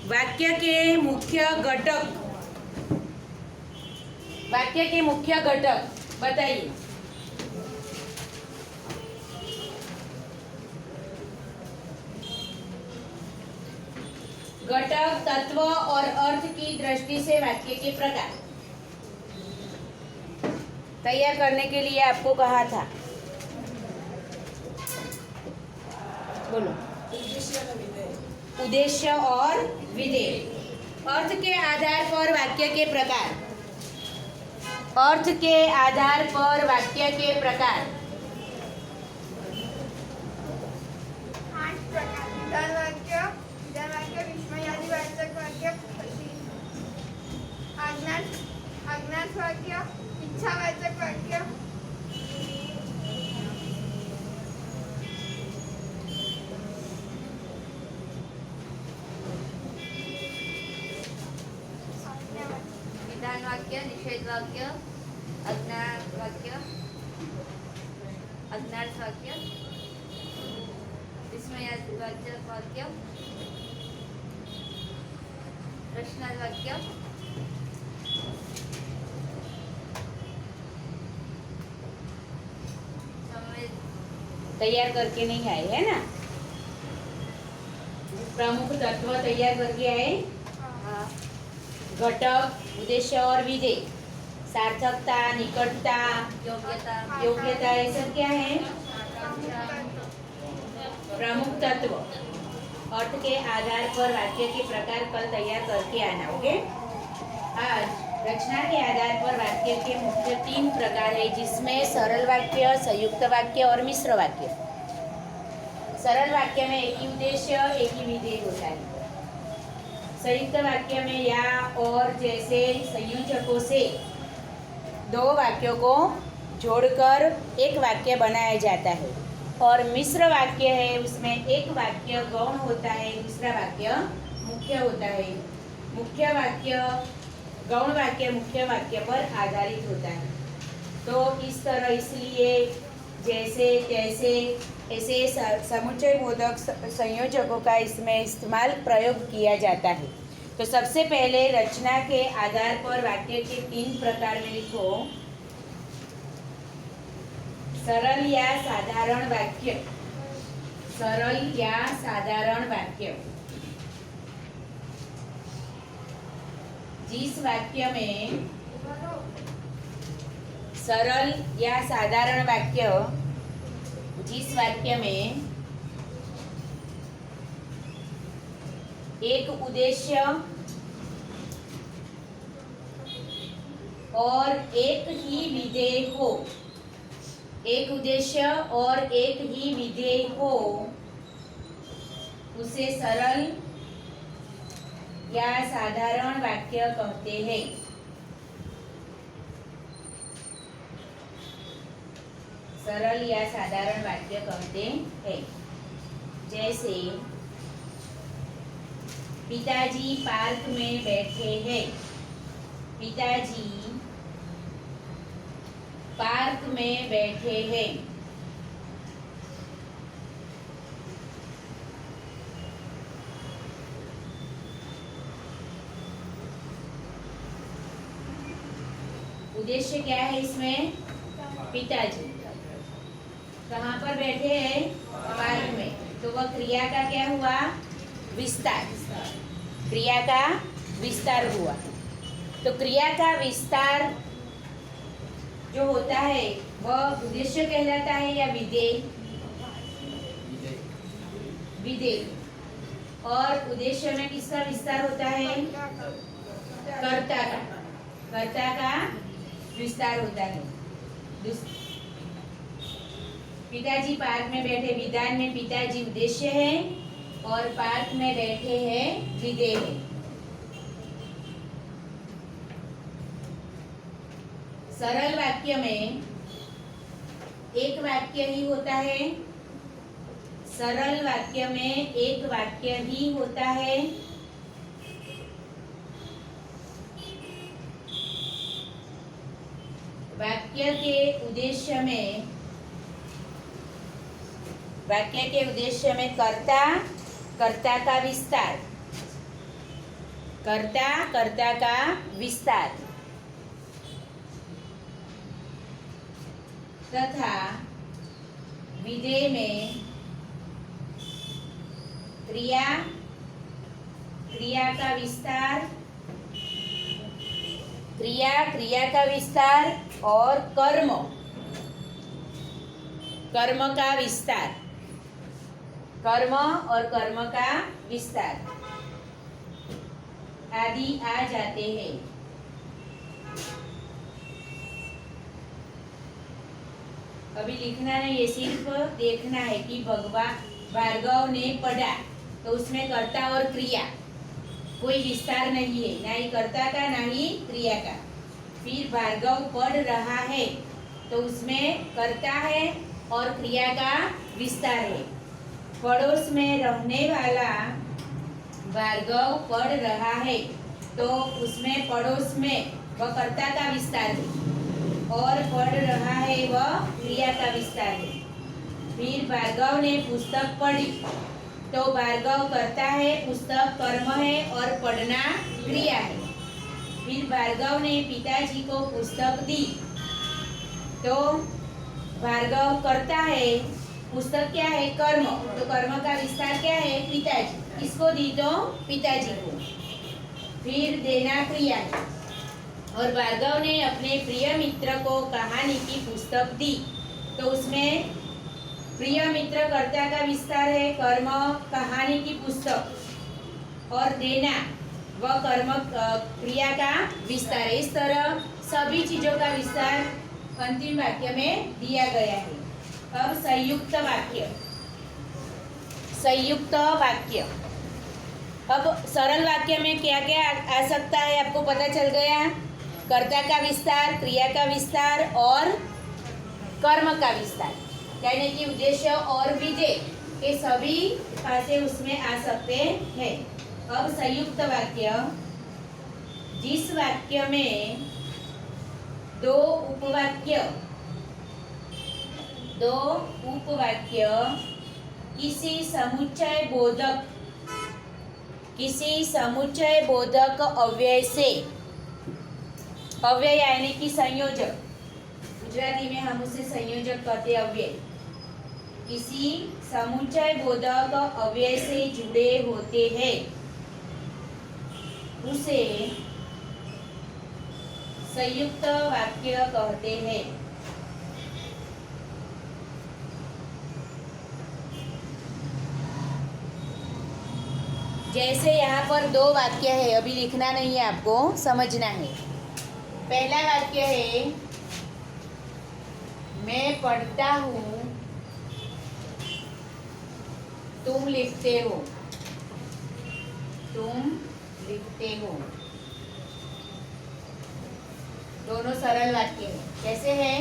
वाक्य के मुख्य घटक, वाक्य के मुख्य घटक बताइए। घटक, तत्व और अर्थ की दृष्टि से वाक्य के प्रकार तैयार करने के लिए आपको कहा था। बोलो। उद्देश्य और विधेय। अर्थ के आधार पर वाक्य के प्रकार। अर्थ के आधार पर वाक्य के प्रकार। 8 प्रकार। विधान वाक्य, विस्मयादी वाचक वाक्य, आज्ञार्थक वाक्य, इच्छावाचक वाक्य, विधान वाक्य, निषेध वाक्य, अज्ञात वाक्य, अज्ञात वाक्य, विस्मयावाचक वाक्य, प्रश्नार्थ वाक्य, तैयार करके नहीं आए है ना। प्रमुख तत्व तैयार करके आए। घटक, उद्देश्य और विधेय, सार्थकता, निकटता, योग्यता, ये सब क्या है? प्रमुख तत्व। अर्थ के आधार पर वाक्य के प्रकार कल तैयार करके आना। ओके। आज रचना के आधार पर वाक्य के मुख्य 3 प्रकार है, जिसमें सरल वाक्य, संयुक्त वाक्य और मिश्र वाक्य। सरल वाक्य में एक ही उद्देश्य, एक ही विधेय होता है। संयुक्त वाक्य में या और जैसे संयोजकों से 2 वाक्यों को जोड़कर एक वाक्य बनाया जाता है। और मिश्र वाक्य है, उसमें एक वाक्य गौण होता है, दूसरा वाक्य मुख्य होता है। मुख्य वाक्य, गौण वाक्य मुख्य वाक्य पर आधारित होता है। तो इस तरह, इसलिए, जैसे, तैसे, ऐसे समुच्चय बोधक संयोजकों का इसमें इस्तेमाल प्रयोग किया जाता है। तो सबसे पहले रचना के आधार पर वाक्य के 3 प्रकार में लिखो। सरल या साधारण वाक्य। सरल या साधारण वाक्य। जिस वाक्य में सरल या साधारण वाक्य, जिस वाक्य में एक उद्देश्य और एक ही विधेय हो, एक उद्देश्य और एक ही विधेय हो, उसे सरल या साधारण वाक्य कहते हैं। सरल या साधारण वाक्य कहते हैं। जैसे, पिताजी पार्क में बैठे हैं। पिताजी पार्क में बैठे हैं। उद्देश्य क्या है इसमें? पिताजी कहाँ पर बैठे हैं? पार्क में। तो वह क्रिया का क्या हुआ? विस्तार। क्रिया का विस्तार हुआ। तो क्रिया का विस्तार जो होता है वह उद्देश्य कहलाता है या विधेय? विधेय। और उद्देश्य में किसका विस्तार होता है? कर्ता का। कर्ता का विस्तार होता है। पिताजी पार्क में बैठे, विधान में पिताजी उद्देश्य है और पार्क में बैठे हैं विधेय है। सरल वाक्य में एक वाक्य ही होता है। सरल वाक्य में एक वाक्य ही होता है। वाक्य के उद्देश्य में कर्ता, कर्ता का विस्तार, कर्ता कर्ता का विस्तार तथा विधेय में क्रिया क्रिया का विस्तार क्रिया का विस्तार और कर्म कर्म का विस्तार कर्म और कर्म का विस्तार आदि आ जाते हैं। अभी लिखना नहीं है, सिर्फ देखना है कि भार्गव ने पढ़ा, तो उसमें कर्ता और क्रिया कोई विस्तार नहीं है, ना ही कर्ता का ना ही क्रिया का। फिर भार्गव पढ़ रहा है तो उसमें कर्ता है और क्रिया का विस्तार है। पड़ोस में रहने वाला भार्गव पढ़ रहा है तो उसमें पड़ोस में वह कर्ता का विस्तार है और पढ़ रहा है वह क्रिया का विस्तार है। फिर भार्गव ने पुस्तक पढ़ी तो भार्गव कर्ता है, पुस्तक कर्म है और पढ़ना क्रिया है। फिर भार्गव ने पिताजी को पुस्तक दी तो भार्गव कर्ता है, पुस्तक क्या है, कर्म, तो कर्म का विस्तार क्या है, पिताजी, किसको दी तो पिताजी को। फिर देना क्रिया है और भार्गव ने अपने प्रिय मित्र को कहानी की पुस्तक दी तो उसमें प्रिय मित्र कर्ता का विस्तार है, कर्म कहानी की पुस्तक और देना वह कर्म क्रिया का विस्तार है। इस तरह सभी चीजों का विस्तार अंतिम वाक्य में दिया गया है। अब संयुक्त वाक्य संयुक्त वाक्य अब सरल वाक्य में क्या क्या आ सकता है आपको पता चल गया। कर्ता का विस्तार, क्रिया का विस्तार और कर्म का विस्तार, यानी कि उद्देश्य और विधेय के सभी पासे उसमें आ सकते हैं। अब संयुक्त वाक्य, जिस वाक्य में दो उपवाक्य किसी समुच्चय बोधक अव्यय से, अव्यय यानी कि संयोजक, गुजराती में हम उसे संयोजक कहते हैं, अव्यय, किसी समुच्चय बोधक अव्यय से जुड़े होते हैं उसे संयुक्त वाक्य कहते हैं। जैसे यहाँ पर दो वाक्य है, अभी लिखना नहीं है, आपको समझना है। पहला वाक्य है मैं पढ़ता हूँ, तुम लिखते हो, तुम लिखते हो। दोनों सरल वाक्य है। कैसे है?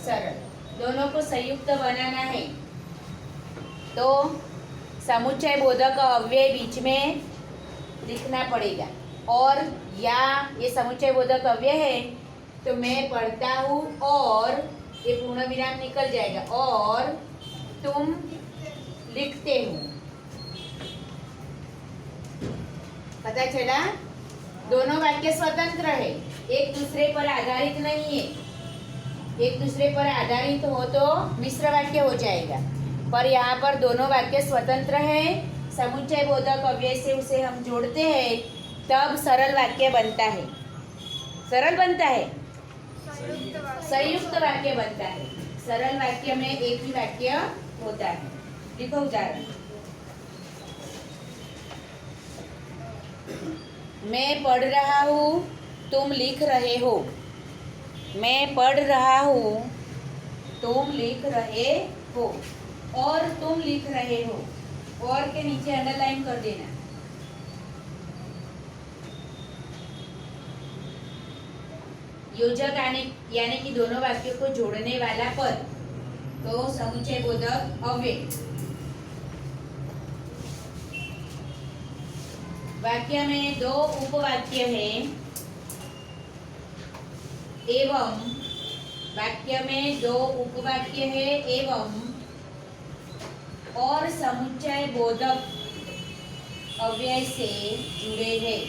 सरल। दोनों को संयुक्त बनाना है तो समुच्चय बोधक अव्यय बीच में लिखना पड़ेगा, और या ये समुच्चय बोधक अव्यय है तो मैं पढ़ता हूँ और ये पूर्ण विराम निकल जाएगा और तुम लिखते हो। पता चला? दोनों वाक्य स्वतंत्र है, एक दूसरे पर आधारित नहीं है। एक दूसरे पर आधारित हो तो मिश्र वाक्य हो जाएगा, पर यहाँ पर दोनों वाक्य स्वतंत्र है। समुच्चय बोधक अव्यय से उसे हम जोड़ते हैं तब सरल वाक्य बनता है। सरल बनता है, संयुक्त वाक्य बनता है। सरल वाक्य में एक ही वाक्य होता है। लिखो उदाहरण, मैं पढ़ रहा हूँ, तुम लिख रहे हो। मैं पढ़ रहा हूँ, तुम लिख रहे हो, और तुम लिख रहे हो, और के नीचे अंडरलाइन कर देना। योजक आने यानी कि दोनों वाक्यों को जोड़ने वाला पद, तो समुच्चय बोधक अव्यय। वाक्य में दो उपवाक्य है एवं, वाक्य में दो उपवाक्य है एवं और समुच्चय बोधक अव्यय से जुड़े हैं।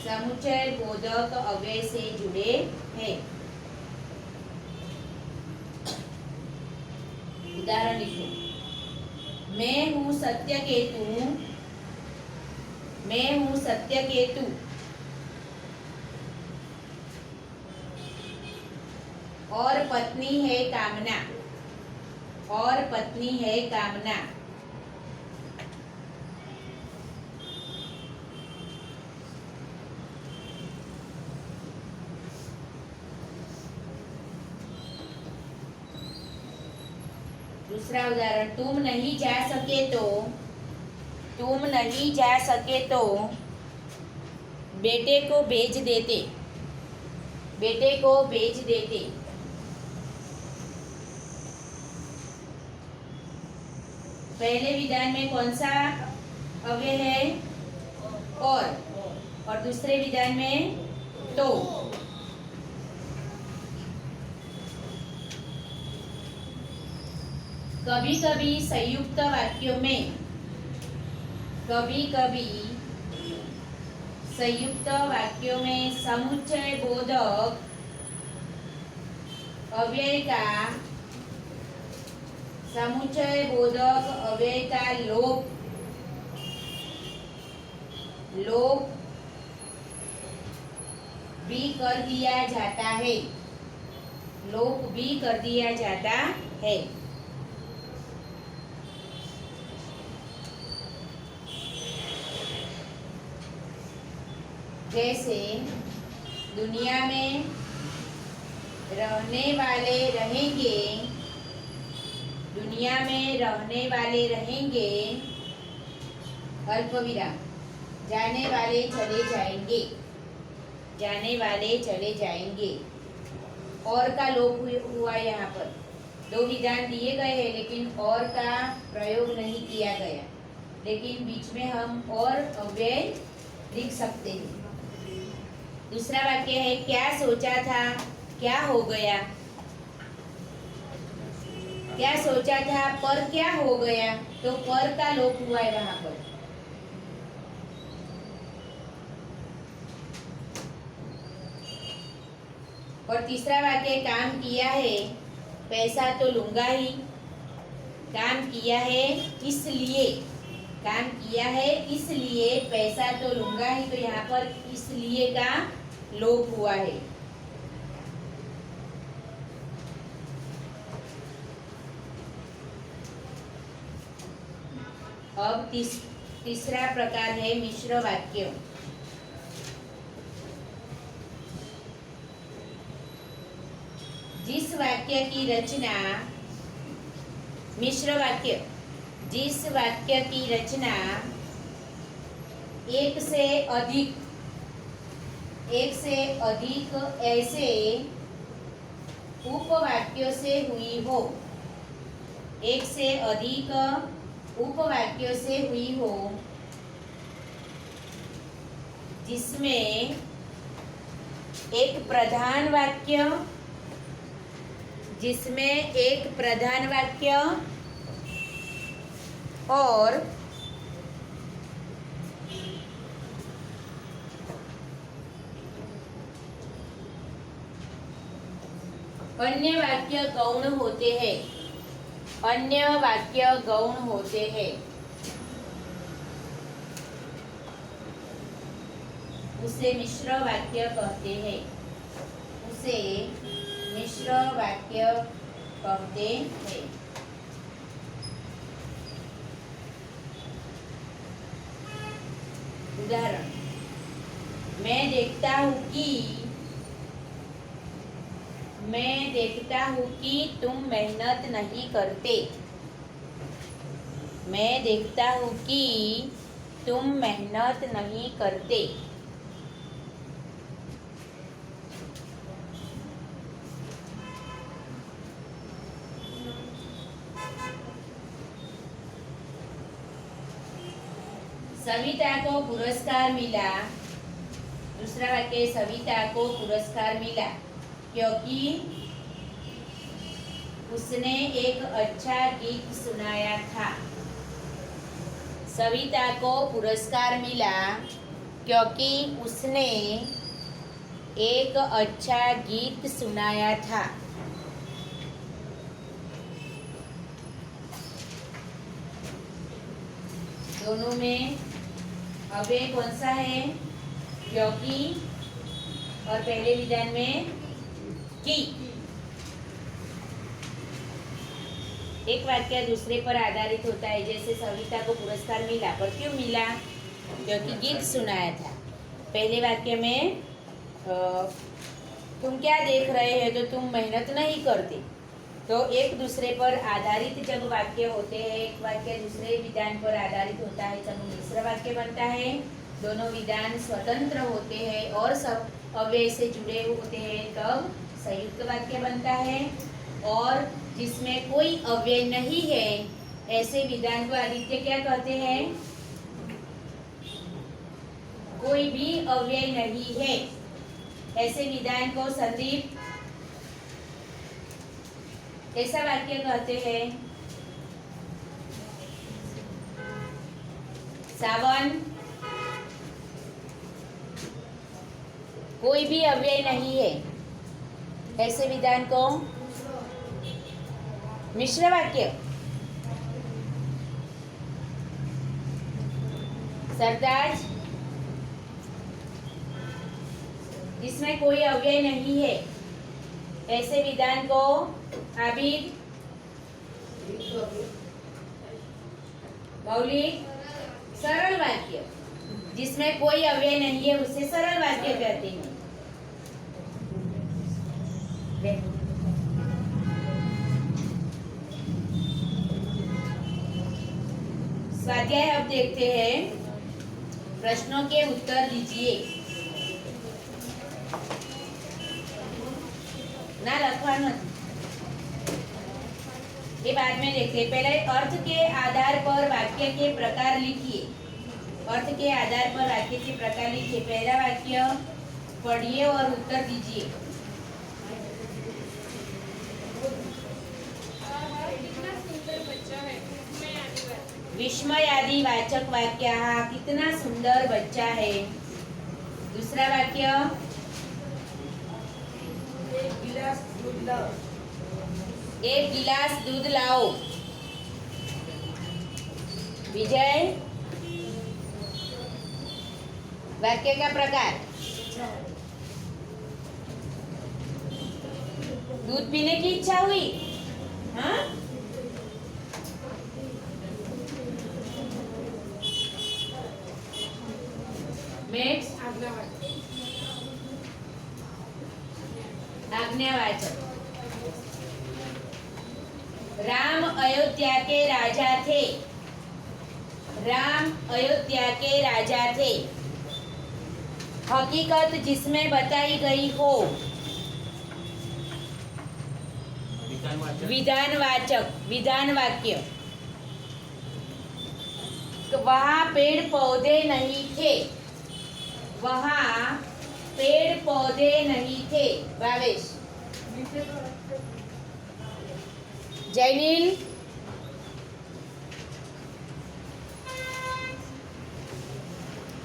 समुच्चय बोधक अव्यय से जुड़े हैं। उदाहरण लिखो। मैं हूँ सत्यकेतु, मैं हूँ सत्यकेतु। और पत्नी है कामना, और पत्नी है कामना। दूसरा उदाहरण, तुम नहीं जा सके तो, तुम नहीं जा सके तो बेटे को भेज देते, बेटे को भेज देते। पहले विधान में कौन सा अव्यय है? और दूसरे विधान में तो। कभी कभी संयुक्त वाक्यों में, कभी कभी संयुक्त वाक्यों में समुच्चय बोधक अव्यय का, समुच्चय बोधक अव्यय का लोप भी कर दिया जाता है, लोप भी कर दिया जाता है। जैसे दुनिया में रहने वाले रहेंगे, दुनिया में रहने वाले रहेंगे, अल्पविराम, जाने वाले चले जाएंगे, जाने वाले चले जाएंगे। और का लोप हुआ यहाँ पर। दो विधान दिए गए हैं लेकिन और का प्रयोग नहीं किया गया, लेकिन बीच में हम और अव्यय लिख सकते हैं। दूसरा वाक्य है, क्या सोचा था क्या हो गया। क्या सोचा था पर क्या हो गया, तो पर का लोप हुआ है वहां पर। और तीसरा वाक्य, काम किया है पैसा तो लूंगा ही। काम किया है इसलिए, काम किया है इसलिए पैसा तो लूंगा ही, तो यहाँ पर इसलिए का लोप हुआ है। अब तीसरा प्रकार है मिश्र वाक्य। जिस वाक्य की रचना, मिश्र वाक्य, जिस वाक्य की रचना एक से अधिक ऐसे उपवाक्यों से हुई हो, एक से अधिक उपवाक्यों से हुई हो, जिसमें एक प्रधान वाक्य, जिसमें एक प्रधान वाक्य और अन्य वाक्य गौण होते हैं, अन्य वाक्य गौण होते हैं, उसे मिश्र वाक्य कहते हैं, उसे मिश्र वाक्य कहते हैं। उदाहरण, मैं देखता हूँ कि तुम मेहनत नहीं करते। मैं देखता हूँ कि तुम मेहनत नहीं करते। सविता को पुरस्कार मिला। दूसरा वाक्य, सविता को पुरस्कार मिला क्योंकि उसने एक अच्छा गीत सुनाया था। सविता को पुरस्कार मिला क्योंकि उसने एक अच्छा गीत सुनाया था। दोनों में अव्यय कौन सा है? क्योंकि, और पहले विधान में कि। एक वाक्य दूसरे पर आधारित होता है। जैसे सविता को पुरस्कार मिला, पर क्यों मिला? क्योंकि गीत सुनाया था। पहले वाक्य में तुम क्या देख रहे हो तो तुम मेहनत नहीं करते। तो एक दूसरे पर आधारित जब वाक्य होते हैं, एक वाक्य दूसरे विधान पर आधारित होता है तब मिश्र वाक्य बनता है। दोनों विधान स्वतंत्र होते हैं और सब अव्यय से जुड़े होते हैं तब संयुक्त वाक्य बनता है। और जिसमें कोई अव्यय नहीं है ऐसे विधान को आदित्य क्या कहते हैं? कोई भी अव्यय नहीं है ऐसे विधान को संदीप ऐसा वाक्य कहते हैं। सावन, कोई भी अव्यय नहीं है ऐसे विधान को मिश्र वाक्य। सरताज, जिसमें कोई अव्यय नहीं है ऐसे विधान को आबिद, मौलिक, सरल वाक्य। जिसमें कोई अव्यय नहीं है उसे सरल वाक्य कहते हैं। स्वाध्याय अब देखते हैं। प्रश्नों के उत्तर दीजिए। ना लखवानो, ये बाद में देखते। पहले अर्थ के आधार पर वाक्य के प्रकार लिखिए। अर्थ के आधार पर वाक्य के प्रकार लिखिए। पहला वाक्य पढ़िए और उत्तर दीजिए। कितना सुंदर बच्चा है, विस्मयादि वाचक वाक्य। हाँ, कितना सुंदर बच्चा है। दूसरा वाक्य एक गिलास दूध लाओ। विजय, वाक्य का प्रकार दूध पीने की इच्छा हुई। हाँ, आज्ञावाचक। राम अयोध्या के राजा थे। राम अयोध्या के राजा थे। हकीकत जिसमें बताई गई हो। विधानवाचक, विधान वाक्य। वहाँ पेड़ पौधे नहीं थे। वहाँ पेड़ पौधे नहीं थे। भावेश, जैनिल,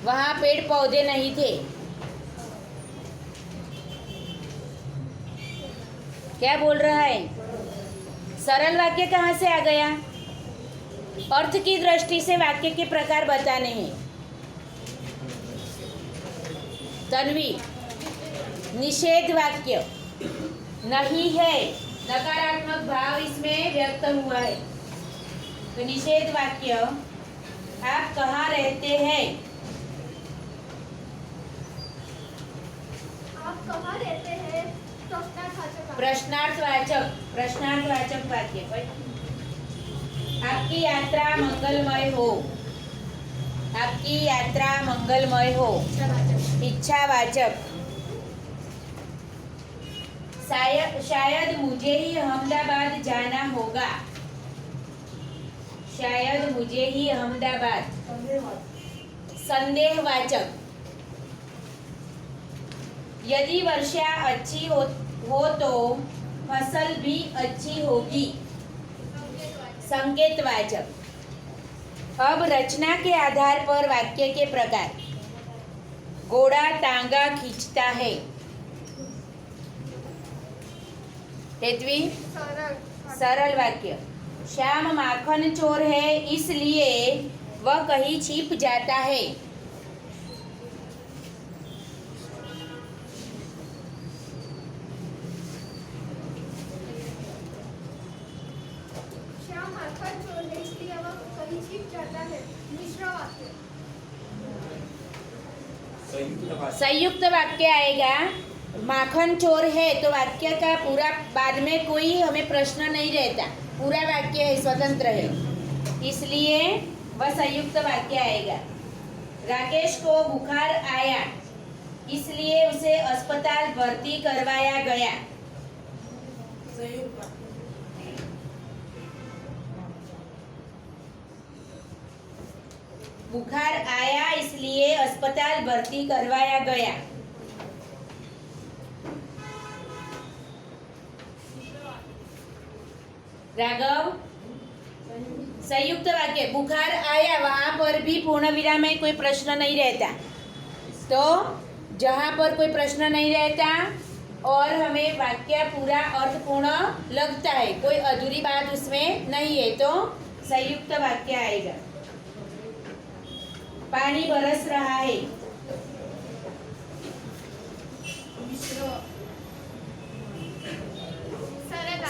वहाँ पेड़ पौधे नहीं थे। क्या बोल रहा है? सरल वाक्य कहाँ से आ गया? अर्थ की दृष्टि से वाक्य के प्रकार बताने हैं। तन्वी, निषेध वाक्य नहीं है, नकारात्मक भाव इसमें व्यक्त हुआ है। तो निषेध वाक्य, आप कहाँ रहते हैं? आप कहाँ रहते हैं? प्रश्नार्थवाचक, प्रश्नार्थवाचक वाक्य। आपकी यात्रा मंगलमय हो। आपकी यात्रा मंगलमय हो। इच्छावाचक। शायद मुझे ही अहमदाबाद जाना होगा। शायद मुझे ही अहमदाबाद। संदेहवाचक। यदि वर्षा अच्छी हो तो फसल भी अच्छी होगी। संकेतवाचक। अब रचना के आधार पर वाक्य के प्रकार। घोड़ा तांगा खींचता है। तेतवी सरल सरल वाक्य। श्याम माखन चोर है इसलिए वह कहीं छिप जाता है। श्याम माखन चोर है इसलिए वह कहीं छिप जाता है। मिश्र वाक्य। संयुक्त वाक्य आएगा। माखन चोर है तो वाक्य का पूरा बाद में कोई हमें प्रश्न नहीं रहता, पूरा वाक्य है, स्वतंत्र है, इसलिए वह संयुक्त वाक्य आएगा। राकेश को बुखार आया इसलिए उसे अस्पताल भर्ती करवाया गया। बुखार आया इसलिए अस्पताल भर्ती करवाया गया। राघव संयुक्त वाक्य। बुखार आया वहां पर भी पूर्ण विराम में कोई प्रश्न नहीं रहता, तो जहां पर कोई प्रश्न नहीं रहता और हमें वाक्य पूरा अर्थपूर्ण लगता है, कोई अधूरी बात उसमें नहीं है, तो संयुक्त वाक्य आएगा। पानी बरस रहा है।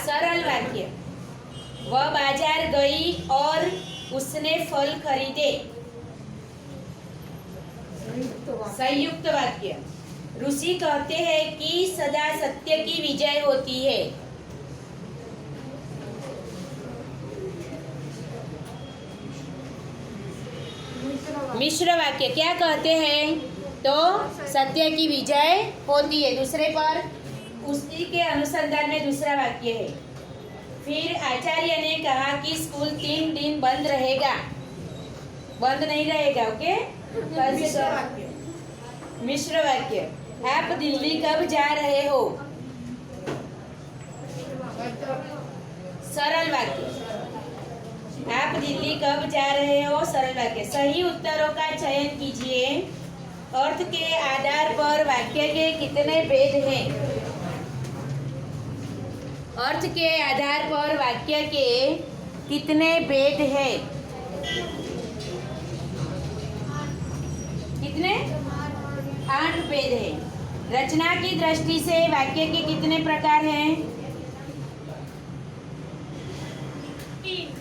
सरल वाक्य। वह बाजार गई और उसने फल खरीदे। संयुक्त वाक्य। ऋषि कहते हैं कि सदा सत्य की विजय होती है। मिश्र वाक्य। क्या कहते हैं? तो सत्य की विजय होती है, दूसरे पर उसी के अनुसंधान में दूसरा वाक्य है। फिर आचार्य ने कहा कि स्कूल 3 दिन बंद रहेगा, बंद नहीं रहेगा। ओके, मिश्र वाक्य। आप दिल्ली कब जा रहे हो? सरल वाक्य। आप दिल्ली कब जा रहे हो? सरल वाक्य। सही उत्तरों का चयन कीजिए। अर्थ के आधार पर वाक्य के कितने भेद हैं? अर्थ के आधार पर वाक्य के कितने भेद हैं? कितने? 8 भेद हैं। रचना की दृष्टि से वाक्य के कितने प्रकार हैं?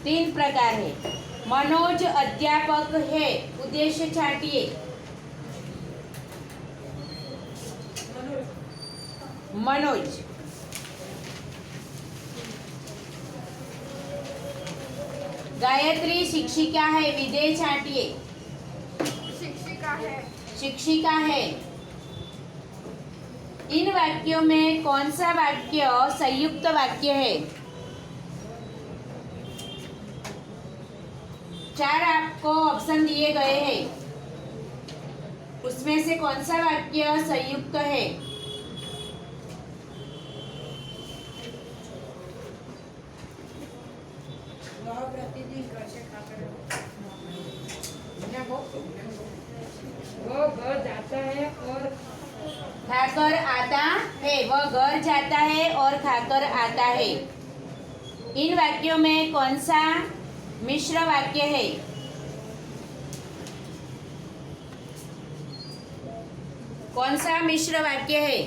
3 प्रकार है। मनोज अध्यापक है, उद्देश्य छाटिए। मनोज। गायत्री शिक्षिका है, विधेय छाटिए। शिक्षिका है। शिक्षिका है। इन वाक्यों में कौन सा वाक्य संयुक्त वाक्य है? 4 आपको ऑप्शन दिए गए हैं, उसमें से कौन सा वाक्य संयुक्त है? वो घर जाता है और खाकर आता है। वह घर जाता है और खाकर आता है। इन वाक्यों में कौन सा मिश्र वाक्य है? कौन सा मिश्र वाक्य है?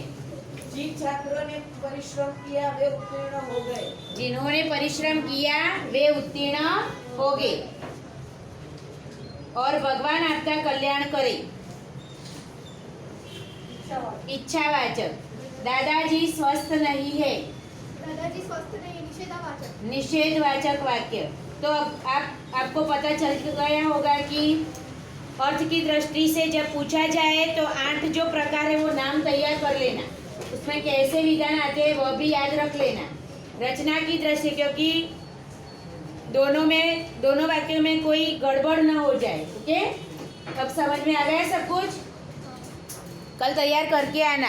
जिन छात्रों ने परिश्रम किया वे उत्तीर्ण हो गए। जिन्होंने परिश्रम किया वे उत्तीर्ण हो गए। और भगवान आपका कल्याण करे। इच्छावाचक। दादाजी स्वस्थ नहीं है। दादाजी स्वस्थ नहीं, निषेधावाचक। निषेधवाचक वाक्य। तो अब आपको पता चल गया होगा कि अर्थ की दृष्टि से जब पूछा जाए तो 8 जो प्रकार है वो नाम तैयार कर लेना, उसमें कैसे विधान आते हैं वह भी याद रख लेना। रचना की दृष्टि, क्योंकि दोनों वाक्यों में कोई गड़बड़ न हो जाए। ओके, अब समझ में आ गया सब कुछ? कल तैयार करके आना।